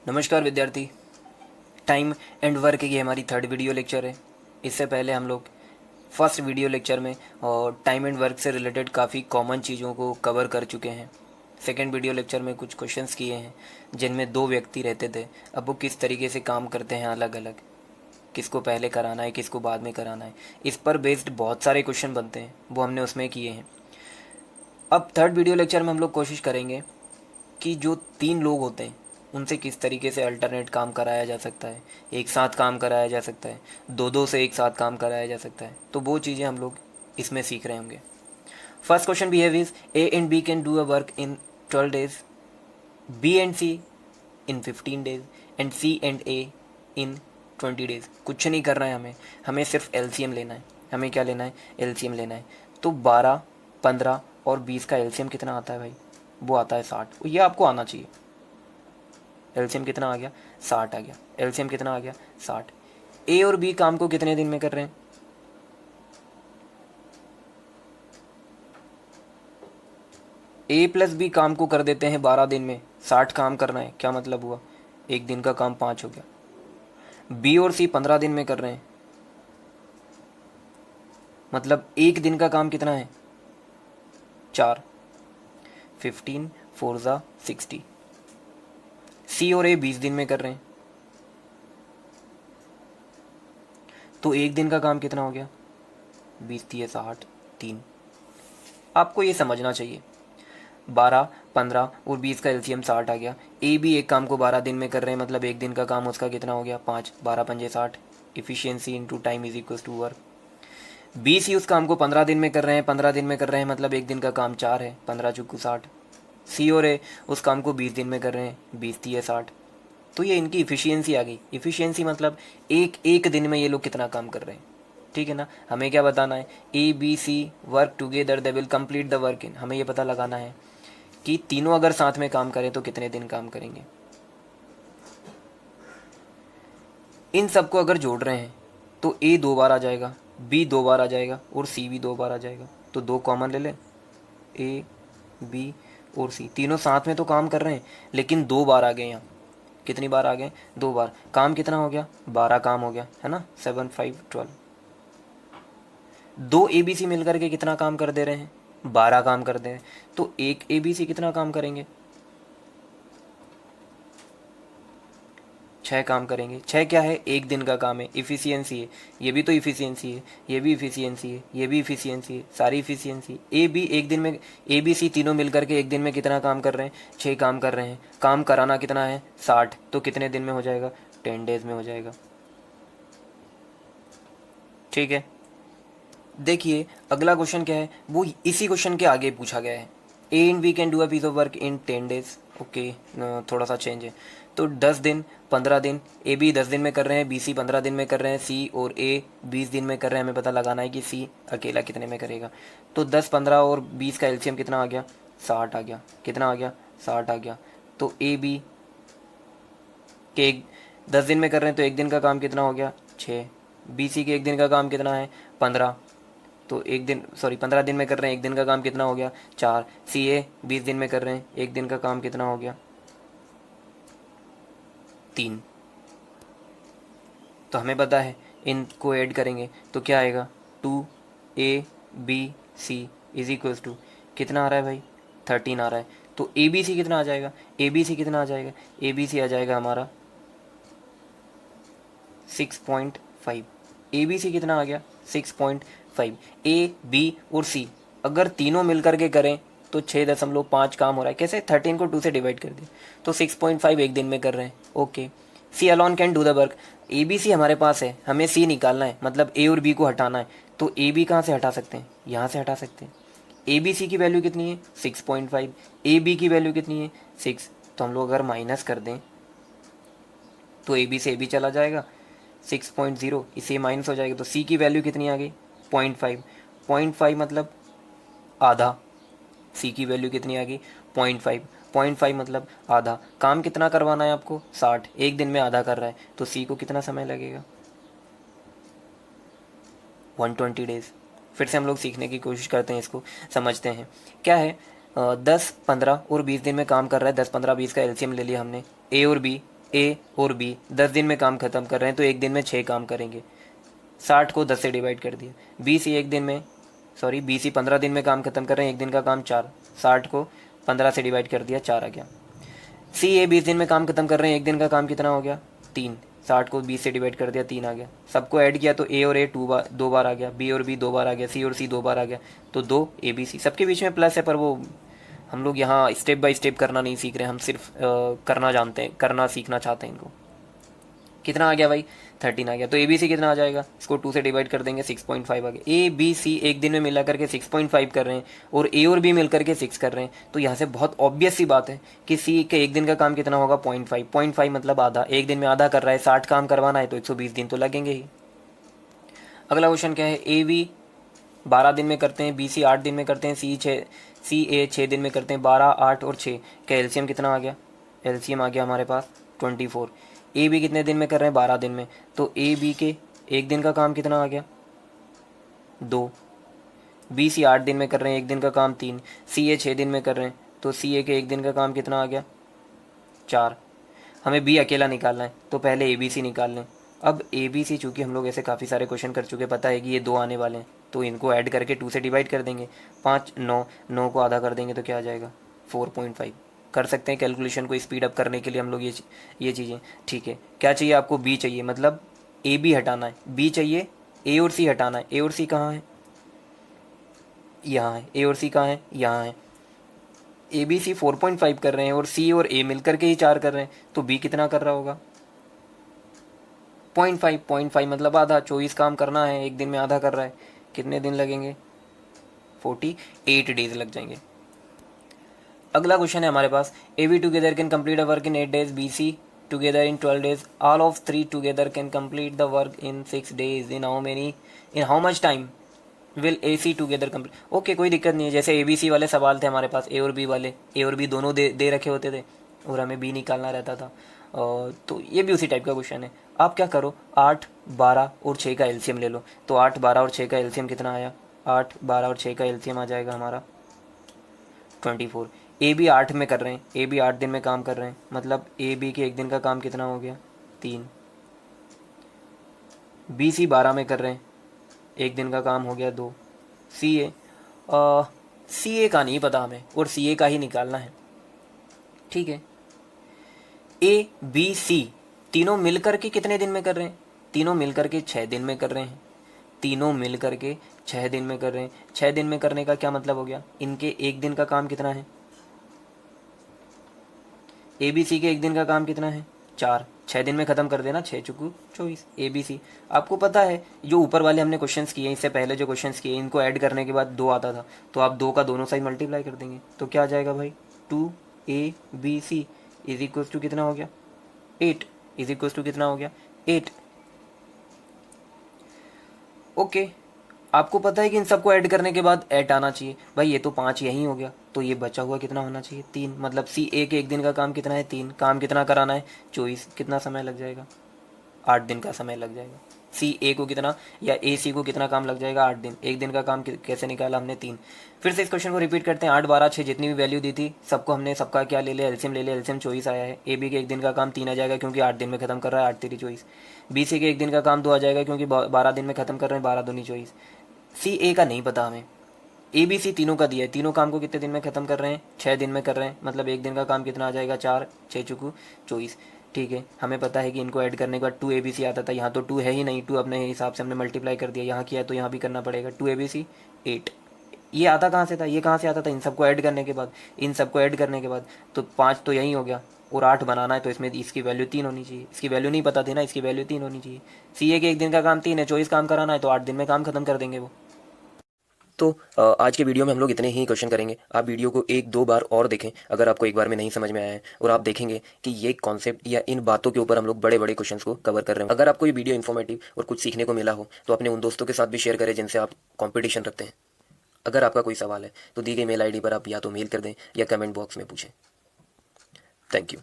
नमस्कार विद्यार्थी। Time and work की हमारी थर्ड वीडियो लेक्चर है। इससे पहले हम लोग फर्स्ट वीडियो लेक्चर में और टाइम एंड वर्क से रिलेटेड काफ़ी कॉमन चीज़ों को कवर कर चुके हैं। सेकेंड वीडियो लेक्चर में कुछ क्वेश्चंस किए हैं जिनमें दो व्यक्ति रहते थे। अब वो किस तरीके से काम करते हैं अलग अलग, किसको पहले कराना है किसको बाद में कराना है, इस पर बेस्ड बहुत सारे क्वेश्चन बनते हैं, वो हमने उसमें किए हैं। अब थर्ड वीडियो लेक्चर में हम लोग कोशिश करेंगे कि जो तीन लोग होते हैं उनसे किस तरीके से अल्टरनेट काम कराया जा सकता है, एक साथ काम कराया जा सकता है, दो दो से एक साथ काम कराया जा सकता है। तो वो चीज़ें हम लोग इसमें सीख रहे होंगे। फर्स्ट क्वेश्चन भी है is A and B can do a work in 12 days, B and C in 15 days and C and A in 20 days। कुछ नहीं करना है हमें, हमें सिर्फ एलसीएम लेना है। हमें क्या लेना है? एलसीएम लेना है। तो 12, 15 और 20 का एलसीएम कितना आता है भाई? वो आता है 60। ये आपको आना चाहिए। एलसीएम कितना आ गया? 60 आ गया। एलसीएम कितना आ गया? 60। ए और बी काम को कितने दिन में कर रहे हैं? ए प्लस बी काम को कर देते हैं 12 दिन में। 60 काम करना है, क्या मतलब हुआ? एक दिन का काम 5 हो गया। बी और सी 15 दिन में कर रहे हैं, मतलब एक दिन का काम कितना है? 4। 15 4 ज़ा 60। सी और ए 20 दिन में कर रहे हैं, तो एक दिन का काम कितना हो गया? 20 3 60 3। आपको ये समझना चाहिए। 12, 15 और 20 का एलसीएम 60 आ गया। ए भी एक काम को 12 दिन में कर रहे हैं, मतलब एक दिन का काम उसका कितना हो गया? 5। 12 पंजे 60। Efficiency into time is equal to work. B C उस काम को 15 दिन में कर रहे हैं, 15 दिन में कर रहे हैं, मतलब एक दिन का काम 4 है। 15 चुक्कू 60। सी और ए उस काम को 20 दिन में कर रहे हैं, 20 3 60। तो ये इनकी इफिशियंसी आ गई। इफिशियंसी मतलब एक एक दिन में ये लोग कितना काम कर रहे हैं। ठीक है ना? हमें क्या बताना है? A B C work together they will complete the work in. हमें ये पता लगाना है कि तीनों अगर साथ में काम करें तो कितने दिन काम करेंगे। इन सबको अगर जोड़ रहे हैं तो ए 2 बार आ जाएगा, बी 2 बार आ जाएगा और सी भी 2 बार आ जाएगा। तो 2 कॉमन ले लें। ए बी और सी तीनों साथ में तो काम कर रहे हैं, लेकिन 2 बार आ गए यहाँ। कितनी बार आ गए? 2 बार। काम कितना हो गया? 12 काम हो गया है ना। 7 5 12। दो ए बी सी मिलकर के कितना काम कर दे रहे हैं? 12 काम कर दे रहे हैं। तो एक ए बी सी कितना काम करेंगे? 6 काम करेंगे। 6 क्या है? एक दिन का काम है। इफिशियंसी है, ये भी तो इफिशियंसी है, ये भी इफिशियंसी है, ये भी इफिशियंसी है, सारी इफिशियंसी। ए बी एक दिन में, ए बी सी तीनों मिलकर के एक दिन में कितना काम कर रहे हैं? 6 काम कर रहे हैं। काम कराना कितना है? 60। तो कितने दिन में हो जाएगा? 10 days में हो जाएगा। ठीक है। देखिए अगला क्वेश्चन क्या है, वो इसी क्वेश्चन के आगे पूछा गया है। A and B can do a piece of work in 10 days। Okay, थोड़ा सा चेंज है। तो 10 दिन, 15 दिन। ए बी 10 दिन में कर रहे हैं, बी सी 15 दिन में कर रहे हैं, सी और ए 20 दिन में कर रहे हैं। हमें पता लगाना है कि सी अकेला कितने में करेगा। तो 10 15 और 20 का एलसीएम कितना आ गया? 60 आ गया। कितना आ गया? 60 आ गया। तो ए बी के 10 दिन में कर रहे हैं तो एक दिन का काम कितना हो गया? 6। बी सी के एक दिन का काम कितना है? 15। तो एक दिन, सॉरी 15 दिन में कर रहे हैं, एक दिन का काम कितना हो गया? 4। सी ए 20 दिन में कर रहे हैं, एक दिन का काम कितना हो गया? 3। तो हमें पता है इनको ऐड करेंगे तो क्या आएगा? 2 A B C is equals to कितना आ रहा है भाई? 13 आ रहा है। तो ए बी सी कितना आ जाएगा? ए बी सी कितना आ जाएगा? ए बी सी आ जाएगा हमारा 6.5। ए बी सी कितना आ गया? 6.5। ए बी और सी अगर तीनों मिलकर के करें तो 6.5 काम हो रहा है। कैसे? 13 को 2 से डिवाइड कर दिया तो 6.5 एक दिन में कर रहे हैं। Okay. C alone can do the work. A B C हमारे पास है, हमें सी निकालना है, मतलब ए और बी को हटाना है। तो ए बी कहाँ से हटा सकते हैं? यहाँ से हटा सकते हैं। ए बी सी की वैल्यू कितनी है? 6.5। ए बी की वैल्यू कितनी है? 6। तो हम लोग अगर माइनस कर दें तो ए बी से ए बी चला जाएगा, 6.0 इसे माइनस हो जाएगा। तो सी की वैल्यू कितनी आ गई? 0.5। 0.5 मतलब आधा। सी की वैल्यू कितनी आ गई? 0.5। 0.5 मतलब आधा। काम कितना करवाना है आपको? 60। एक दिन में आधा कर रहा है तो सी को कितना समय लगेगा? 120 days। फिर से हम लोग सीखने की कोशिश करते हैं, इसको समझते हैं। क्या है? 10 15 और 20 दिन में काम कर रहा है। 10 15 20 का एलसीएम ले लिया हमने। ए और बी, ए और बी 10 दिन में काम ख़त्म कर रहे हैं तो एक दिन में 6 काम करेंगे। 60 को 10 से डिवाइड कर दिया। बी सी 15 दिन में काम ख़त्म कर रहे हैं, एक दिन का काम 4। 60 को 15 से डिवाइड कर दिया, 4 आ गया। सी ए 20 दिन में काम खत्म कर रहे हैं, एक दिन का काम कितना हो गया? 3। 60 को 20 से डिवाइड कर दिया, 3 आ गया। सबको ऐड किया तो ए और ए 2 बार आ गया, बी और बी 2 बार आ गया, सी और सी 2 बार आ गया, तो 2 ए बी सी। सबके बीच में प्लस है, पर वो हम लोग यहाँ स्टेप बाय स्टेप करना नहीं सीख रहे, हम सिर्फ करना जानते हैं, करना सीखना चाहते हैं इनको। कितना आ गया भाई? 13 आ गया। तो ए बी सी कितना आ जाएगा? इसको 2 से डिवाइड कर देंगे, 6.5 आ गया। ए बी सी एक दिन में मिला करके 6.5 कर रहे हैं और ए और बी मिल करके 6 कर रहे हैं, तो यहाँ से बहुत ऑब्वियस सी बात है कि सी के एक दिन का काम कितना होगा? 0.5 मतलब आधा। एक दिन में आधा कर रहा है, 60 काम करवाना है तो 120 दिन तो लगेंगे ही। अगला क्वेश्चन क्या है? ए बी 12 दिन में करते हैं, बी सी 8 दिन में करते हैं, सी ए 6 दिन में करते हैं। 12, 8 और 6 का एलसीएम कितना आ गया? एलसीएम आ गया हमारे पास 24। ए बी कितने दिन में कर रहे हैं? 12 दिन में, तो ए बी के एक दिन का काम कितना आ गया? 2। बी सी 8 दिन में कर रहे हैं, एक दिन का काम 3। सी ए 6 दिन में कर रहे हैं, तो सी ए के एक दिन का काम कितना आ गया? 4। हमें बी अकेला निकालना है, तो पहले ए बी सी निकाल लें। अब ए बी सी चूँकि हम लोग ऐसे काफ़ी सारे क्वेश्चन कर चुके, पता है कि ये 2 आने वाले हैं, तो इनको ऐड करके 2 से डिवाइड कर देंगे। 5, 9 को आधा कर देंगे तो क्या आ जाएगा? 4.5। कर सकते हैं कैलकुलेशन को स्पीड अप करने के लिए हम लोग ये चीज़ें। ठीक है, क्या चाहिए आपको? बी चाहिए, मतलब ए बी हटाना है, बी चाहिए, ए और सी हटाना है। ए और सी कहाँ है? यहाँ है। ए और सी कहाँ है? यहाँ है। ए बी सी 4.5 कर रहे हैं और सी और ए मिल करके ही 4 कर रहे हैं, तो बी कितना कर रहा होगा? 0.5 मतलब आधा। 24 काम करना है, एक दिन में आधा कर रहा है, कितने दिन लगेंगे? 48 डेज लग जाएंगे। अगला क्वेश्चन है हमारे पास, A B together can complete a work in 8 days, B C together in 12 days, all of 3 together can complete the work in 6 days, in how much time will A C together complete? Okay, कोई दिक्कत नहीं है। जैसे ए B सी वाले सवाल थे हमारे पास, ए और बी वाले, ए और बी दोनों दे रखे होते थे और हमें बी निकालना रहता था, तो ये भी उसी टाइप का क्वेश्चन है। आप क्या करो, 8, 12 और 6 का एलसीएम ले लो। तो 8, 12 और 6 का एलसीएम कितना आया? 8, 12 और 6 का एलसीएम आ जाएगा हमारा 24। ए बी 8 में कर रहे हैं, ए बी 8 दिन में काम कर रहे हैं, मतलब ए बी के एक दिन का काम कितना हो गया? 3। बी सी 12 में कर रहे हैं, एक दिन का काम हो गया 2। सी ए का नहीं पता हमें, और सी ए का ही निकालना है। ठीक है, ए बी सी तीनों मिल करके कितने दिन में कर रहे हैं? तीनों मिल करके 6 दिन में कर रहे हैं। तीनों मिल करके 6 दिन में कर रहे हैं। 6 दिन में करने का क्या मतलब हो गया? इनके एक दिन का काम कितना है? ए बी सी के एक दिन का काम कितना है? 4। 6 दिन में ख़त्म कर देना, 6 चुकू 24। ए बी सी आपको पता है, जो ऊपर वाले हमने क्वेश्चंस किए, इससे पहले जो क्वेश्चंस किए, इनको ऐड करने के बाद 2 आता था, तो आप 2 का दोनों साइड मल्टीप्लाई कर देंगे, तो क्या आ जाएगा भाई? 2 A B C is equal to कितना हो गया? 8 इज इक्वल टू कितना हो गया? 8। ओके, आपको पता है कि इन सबको ऐड करने के बाद 8 आना चाहिए। भाई ये तो 5 यहीं हो गया, तो ये बचा हुआ कितना होना चाहिए? 3। मतलब सी ए के एक दिन का काम कितना है? 3। काम कितना कराना है? 24। कितना समय लग जाएगा? 8 दिन का समय लग जाएगा। सी ए को कितना, या ए सी को कितना काम लग जाएगा? 8 दिन। एक दिन का काम कैसे निकाला हमने? 3। फिर से इस क्वेश्चन को रिपीट करते हैं। 8, 12, 6 जितनी भी वैल्यू दी थी, सबको हमने सबका क्या ले लिया? एलसीएम ले लिया। एलसीएम 24 आया है। ए बी के एक दिन का काम 3 आ जाएगा, क्योंकि 8 दिन में खत्म कर रहा है, 8 3 24। बी सी के एक दिन का काम 2 आ जाएगा, क्योंकि 12 दिन में खत्म कर रहे हैं, 12 2 24। सी ए का नहीं पता हमें। ए बी सी तीनों का दिया है, तीनों काम को कितने दिन में ख़त्म कर रहे हैं? 6 दिन में कर रहे हैं, मतलब एक दिन का काम कितना आ जाएगा? 4, 6 चुकू 24। ठीक है, हमें पता है कि इनको ऐड करने के बाद 2 ए बी सी आता था, यहाँ तो 2 है ही नहीं, 2 अपने हिसाब से हमने मल्टीप्लाई कर दिया, यहाँ किया तो यहाँ भी करना पड़ेगा। 2 ए बी सी 8। ये आता कहाँ से था? ये कहाँ से आता था? इन सबको ऐड करने के बाद। इन सबको ऐड करने के बाद तो 5 तो यहीं हो गया, और 8 बनाना है, तो इसमें इसकी वैल्यू 3 होनी चाहिए। इसकी वैल्यू नहीं पता थी ना, इसकी वैल्यू 3 होनी चाहिए। सी ए के एक दिन का काम 3 है, 24 काम कराना है, तो 8 दिन में काम खत्म कर देंगे वो। तो आज के वीडियो में हम लोग इतने ही क्वेश्चन करेंगे। आप वीडियो को 1-2 बार और देखें अगर आपको एक बार में नहीं समझ में आया है, और आप देखेंगे कि ये कॉन्सेप्ट या इन बातों के ऊपर हम लोग बड़े बड़े क्वेश्चंस को कवर कर रहे हैं। अगर आपको ये वीडियो इन्फॉर्मेटिव और कुछ सीखने को मिला हो, तो अपने उन दोस्तों के साथ भी शेयर करें जिनसे आप कॉम्पिटिशन रखते हैं। अगर आपका कोई सवाल है तो दी गई मेल ID पर आप या तो मेल कर दें या कमेंट बॉक्स में पूछें। Thank you.